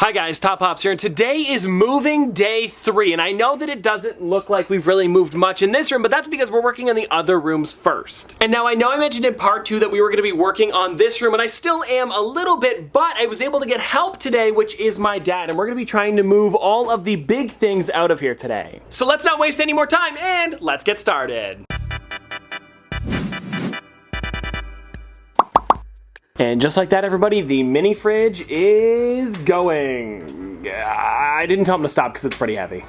Hi guys, Top Pops here, and today is moving day 3, and I know that it doesn't look like we've really moved much in this room, but that's because we're working on the other rooms first. And now I know I mentioned in part 2 that we were going to be working on this room, and I still am a little bit, but I was able to get help today, which is my dad, and we're going to be trying to move all of the big things out of here today. So let's not waste any more time, and let's get started. And just like that, everybody, the mini fridge is going. I didn't tell him to stop because it's pretty heavy.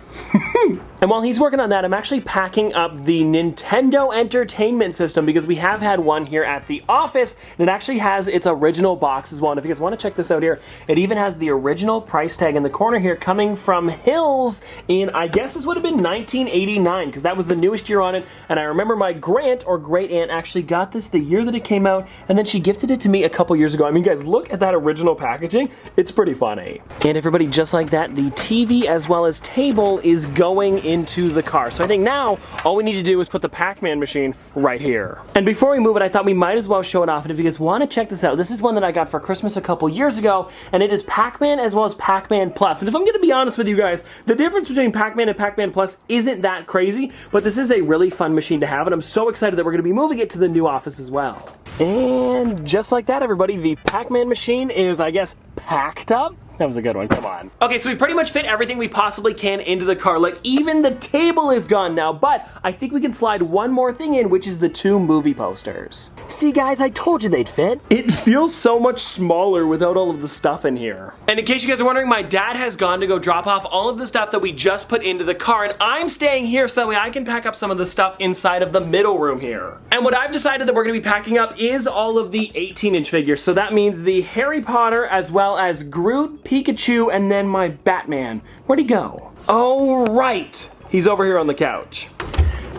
And while he's working on that, I'm actually packing up the Nintendo Entertainment System because we have had one here at the office, and it actually has its original box as well. And if you guys want to check this out here, it even has the original price tag in the corner here coming from Hills in, I guess this would have been 1989 because that was the newest year on it. And I remember my great aunt actually got this the year that it came out, and then she gifted it to me a couple years ago. I mean, guys, look at that original packaging. It's pretty funny. And everybody, just like that, the TV as well as table is going into the car. So I think now all we need to do is put the Pac-Man machine right here. And before we move it, I thought we might as well show it off. And if you guys want to check this out, this is one that I got for Christmas a couple years ago, and it is Pac-Man as well as Pac-Man Plus. And if I'm going to be honest with you guys, the difference between Pac-Man and Pac-Man Plus isn't that crazy, but this is a really fun machine to have, and I'm so excited that we're going to be moving it to the new office as well. And just like that, everybody, the Pac-Man machine is, I guess, packed up. That was a good one, come on. Okay, so we pretty much fit everything we possibly can into the car. Like, even the table is gone now, but I think we can slide one more thing in, which is the 2 movie posters. See, guys, I told you they'd fit. It feels so much smaller without all of the stuff in here. And in case you guys are wondering, my dad has gone to go drop off all of the stuff that we just put into the car, and I'm staying here so that way I can pack up some of the stuff inside of the middle room here. And what I've decided that we're gonna be packing up is all of the 18-inch figures. So that means the Harry Potter as well as Groot, Pikachu, and then my Batman. Where'd he go? Oh, right. He's over here on the couch.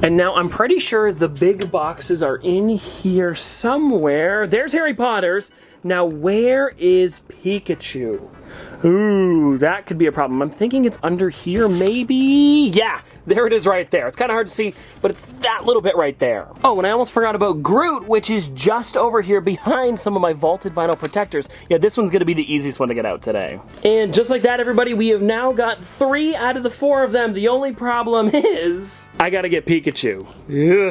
And now I'm pretty sure the big boxes are in here somewhere. There's Harry Potter's. Now where is Pikachu? Ooh, that could be a problem. I'm thinking it's under here, maybe? Yeah, there it is right there. It's kind of hard to see, but it's that little bit right there. Oh, and I almost forgot about Groot, which is just over here behind some of my vaulted vinyl protectors. Yeah, this one's gonna be the easiest one to get out today. And just like that, everybody, we have now got 3 out of the 4 of them. The only problem is, I gotta get Pikachu.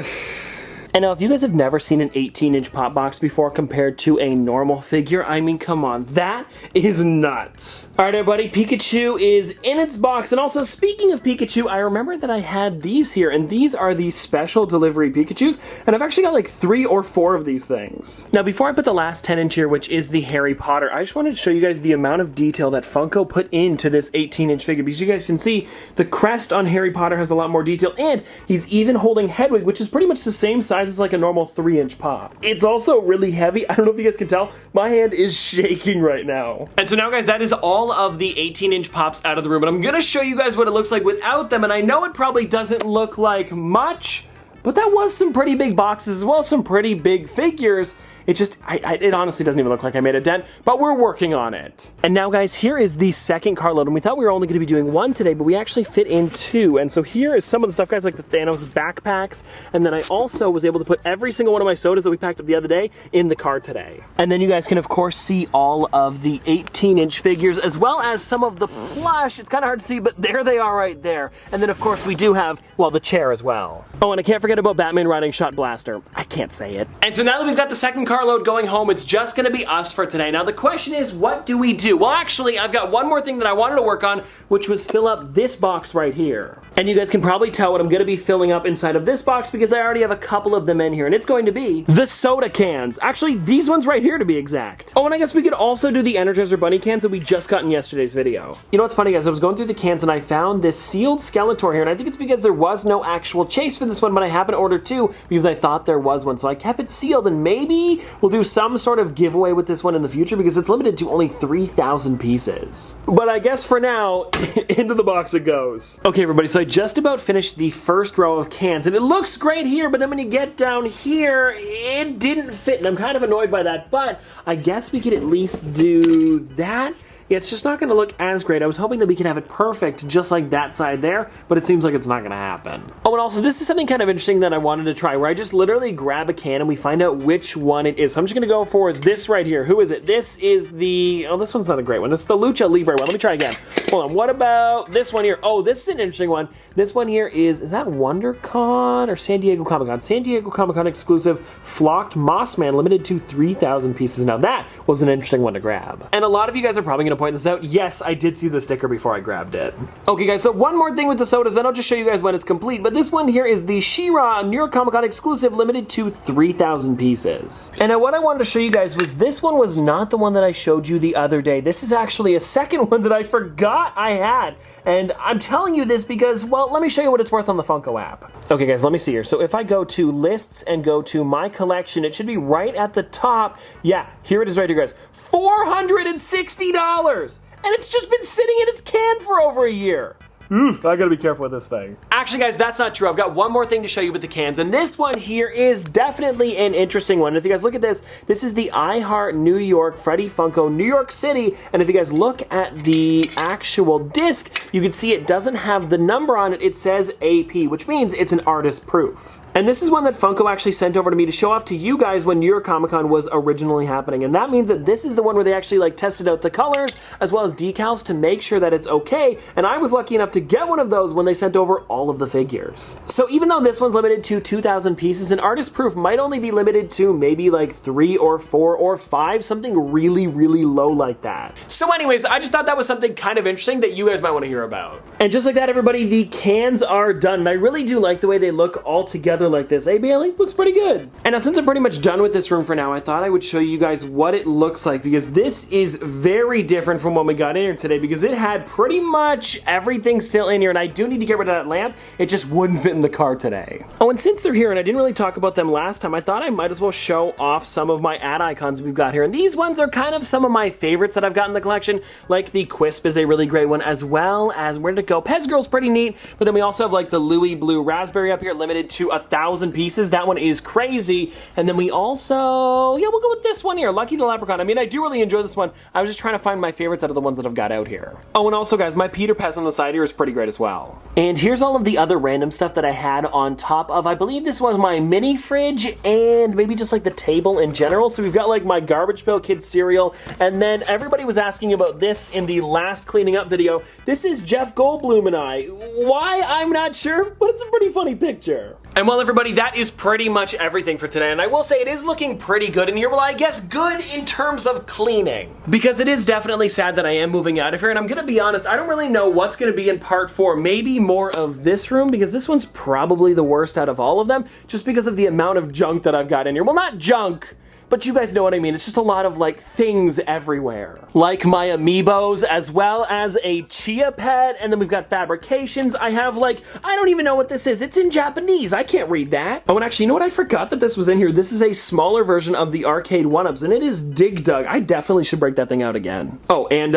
Ugh. And now, if you guys have never seen an 18-inch pop box before compared to a normal figure, I mean, come on, that is nuts. All right, everybody, Pikachu is in its box. And also, speaking of Pikachu, I remember that I had these here, and these are the special delivery Pikachus, and I've actually got like 3 or 4 of these things. Now, before I put the last 10-inch here, which is the Harry Potter, I just wanted to show you guys the amount of detail that Funko put into this 18-inch figure, because you guys can see the crest on Harry Potter has a lot more detail, and he's even holding Hedwig, which is pretty much the same size as like a normal 3-inch pop. It's also really heavy. I don't know if you guys can tell. My hand is shaking right now. And so now, guys, that is all of the 18-inch pops out of the room. And I'm gonna show you guys what it looks like without them. And I know it probably doesn't look like much, but that was some pretty big boxes as well, some pretty big figures. It just, it honestly doesn't even look like I made a dent, but we're working on it. And now, guys, here is the second carload, and we thought we were only gonna be doing 1 today, but we actually fit in 2. And so here is some of the stuff, guys, like the Thanos backpacks, and then I also was able to put every single one of my sodas that we packed up the other day in the car today. And then you guys can, of course, see all of the 18-inch figures, as well as some of the plush. It's kind of hard to see, but there they are right there. And then, of course, we do have, well, the chair as well. Oh, and I can't forget about Batman riding Shot Blaster. I can't say it. And so now that we've got the second carload going home, it's just gonna be us for today. Now the question is, what do we do? Well, actually, I've got one more thing that I wanted to work on, which was fill up this box right here. And you guys can probably tell what I'm gonna be filling up inside of this box because I already have a couple of them in here, and it's going to be the soda cans. Actually, these ones right here to be exact. Oh, and I guess we could also do the Energizer Bunny cans that we just got in yesterday's video. You know what's funny, guys? I was going through the cans and I found this sealed Skeletor here, and I think it's because there was no actual chase for this one, but I happened to order 2 because I thought there was one. So I kept it sealed, and maybe we'll do some sort of giveaway with this one in the future because it's limited to only 3,000 pieces. But I guess for now, into the box it goes. Okay, everybody, so I just about finished the first row of cans, and it looks great here, but then when you get down here, it didn't fit, and I'm kind of annoyed by that, but I guess we could at least do that. it's just not going to look as great. I was hoping that we could have it perfect just like that side there, but it seems like it's not going to happen. Oh, and also this is something kind of interesting that I wanted to try, where I just literally grab a can and we find out which one it is. So I'm just going to go for this right here. Who is it? This is the, oh, this one's not a great one. It's the Lucha Libre one. Let me try again. Hold on. What about this one here? Oh, this is an interesting one. This one here is that WonderCon or San Diego Comic-Con? San Diego Comic-Con exclusive Flocked Mossman, limited to 3,000 pieces. Now that was an interesting one to grab. And a lot of you guys are probably going to point this out. Yes, I did see the sticker before I grabbed it. Okay guys, so one more thing with the sodas, then I'll just show you guys when it's complete. But this one here is the She-Ra New York Comic Con exclusive, limited to 3,000 pieces. And now what I wanted to show you guys was this one was not the one that I showed you the other day. This is actually a second one that I forgot I had. And I'm telling you this because, well, let me show you what it's worth on the Funko app. Okay guys, let me see here. So if I go to lists and go to my collection, it should be right at the top. Yeah, here it is right here guys. $460! And it's just been sitting in its can for over a year. I gotta be careful with this thing. Actually guys, that's not true. I've got one more thing to show you with the cans, and this one here is definitely an interesting one. If you guys look at this, this is the I Heart New York Freddy Funko New York City, and if you guys look at the actual disc, you can see it doesn't have the number on it. It says AP, which means it's an artist proof. And this is one that Funko actually sent over to me to show off to you guys when New York Comic Con was originally happening. And that means that this is the one where they actually like tested out the colors as well as decals to make sure that it's okay. And I was lucky enough to get one of those when they sent over all of the figures. So even though this one's limited to 2,000 pieces, an artist proof might only be limited to maybe like 3 or 4 or 5, something really, really low like that. So anyways, I just thought that was something kind of interesting that you guys might want to hear about. And just like that, everybody, the cans are done. And I really do like the way they look all together like this. Hey Bailey, looks pretty good. And now since I'm pretty much done with this room for now, I thought I would show you guys what it looks like, because this is very different from when we got in here today, because it had pretty much everything still in here, and I do need to get rid of that lamp. It just wouldn't fit in the car today. Oh, and since they're here and I didn't really talk about them last time, I thought I might as well show off some of my ad icons we've got here. And these ones are kind of some of my favorites that I've got in the collection. Like the Quisp is a really great one, as well as, where did it go? Pez Girl's pretty neat, but then we also have like the Louis Blue Raspberry up here, limited to 1,000 pieces. That one is crazy. And then we also, yeah, we'll go with this one here, Lucky the Leprechaun. I mean, I do really enjoy this one. I was just trying to find my favorites out of the ones that I've got out here. Oh, and also guys, my Peter Pez on the side here is pretty great as well. And here's all of the other random stuff that I had on top of, I believe this was my mini fridge and maybe just like the table in general. So we've got like my Garbage Pail Kids cereal, and then everybody was asking about this in the last cleaning up video. This is Jeff Goldblum and I. Why? I'm not sure, but it's a pretty funny picture. And well, everybody, that is pretty much everything for today. And I will say it is looking pretty good in here. Well, I guess good in terms of cleaning, because it is definitely sad that I am moving out of here. And I'm gonna be honest, I don't really know what's gonna be in part 4. Maybe more of this room, because this one's probably the worst out of all of them, just because of the amount of junk that I've got in here. Well, not junk, but you guys know what I mean. It's just a lot of like things everywhere. Like my amiibos, as well as a Chia Pet, and then we've got fabrications. I have like, I don't even know what this is. It's in Japanese. I can't read that. Oh, and actually, you know what? I forgot that this was in here. This is a smaller version of the arcade 1-ups, and it is Dig Dug. I definitely should break that thing out again. Oh, and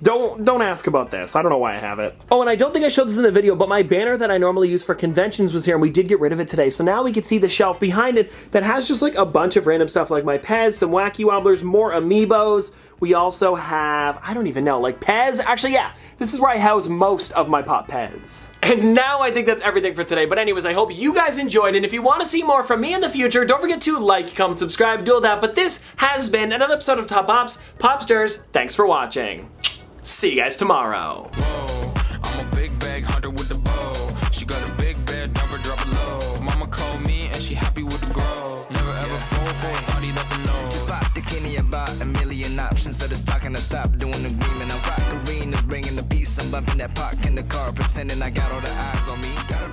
don't ask about this. I don't know why I have it. Oh, and I don't think I showed this in the video, but my banner that I normally use for conventions was here, and we did get rid of it today. So now we can see the shelf behind it that has just like a bunch of random stuff, like my Pez, some Wacky Wobblers, more amiibos. We also have, I don't even know, like Pez. Actually, yeah, this is where I house most of my Pop Pez. And now I think that's everything for today. But anyways, I hope you guys enjoyed. And if you want to see more from me in the future, don't forget to like, comment, subscribe, do all that. But this has been another episode of Top Pops. Popsters, thanks for watching. See you guys tomorrow. Whoa, I'm a big bag hunter with the bow. She got a big bed, number drop it low. Mama called me and she happy with the grow. Never ever fall for a party that's a no. Just pop the Kenny about a million options. So it's talking to stop doing agreement. I'm rock arenas, bringing the peace. I'm bumping that park in the car, pretending I got all the eyes on me. Got a